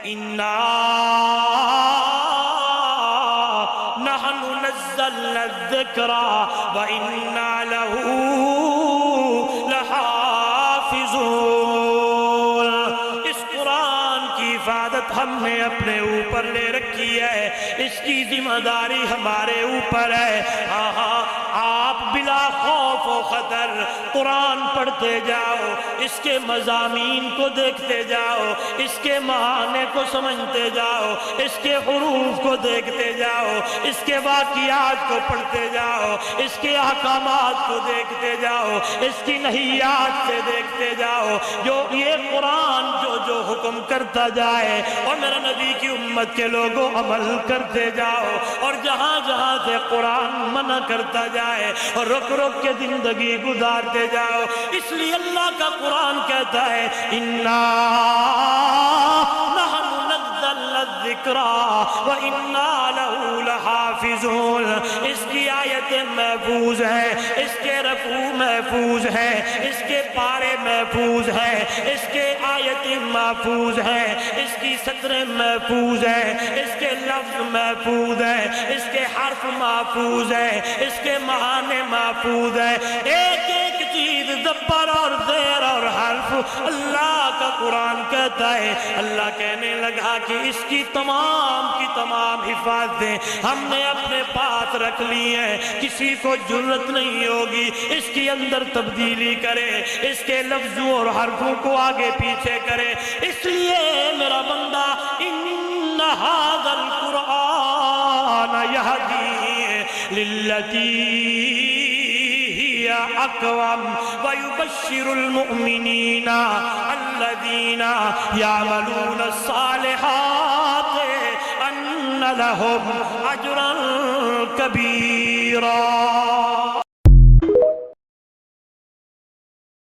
اِنَّا نَحْنُ نَزَّلْنَا الذِّكْرَ وَإِنَّا لَهُ لَحَافِظُونَ۔ اس قرآن کی حفاظت ہم نے اپنے اوپر لے رکھی ہے، اس کی ذمہ داری ہمارے اوپر ہے۔ آپ بلا خوف و خطر قرآن پڑھتے جاؤ، اس کے مضامین کو دیکھتے جاؤ، اس کے معنی کو سمجھتے جاؤ، اس کے حروف کو دیکھتے جاؤ، اس کے واقعات کو پڑھتے جاؤ، اس کے احکامات کو دیکھتے جاؤ، اس کی نہیات سے دیکھتے جاؤ۔ جو یہ قرآن جو حکم کرتا جائے اور میرا نبی کی امت کے لوگوں عمل کرتے جاؤ، اور جہاں جہاں سے قرآن منع کرتا جائے اور رک رک کے زندگی گزارتے جاؤ۔ اس لیے اللہ کا قرآن کہتا ہے اِنَّا نَحْنُ نَزَّلْنَا الذِّكْرَ وَإِنَّا لَهُ لَحَافِظُونَ۔ اس کی آیتیں محفوظ ہیں، اس کے رکوع محفوظ ہیں، اس کے پارے محفوظ ہیں، اس کے آیتیں محفوظ ہیں، اس کی سطریں محفوظ ہیں، اس کے لفظ محفوظ ہیں، اس کے حرف محفوظ ہیں، اس کے معنی محفوظ ہیں۔ ایک ایک چیز زبر اور زیر اور حرف اللہ کا قرآن کہتا ہے۔ اللہ کہنے لگا کہ اس کی تمام حفاظتیں ہم نے اپنے پاس رکھ لی ہیں، کسی کو جرت نہیں ہوگی اس کے اندر تبدیلی کرے، اس کے لفظوں اور حرفوں کو آگے پیچھے کرے۔ اس لیے میرا بندہ ان ھذا القرآن یہدی للتی هي اقوم ويبشر المؤمنين الذين يعملون الصالحات ان لهم اجرا كبيرا۔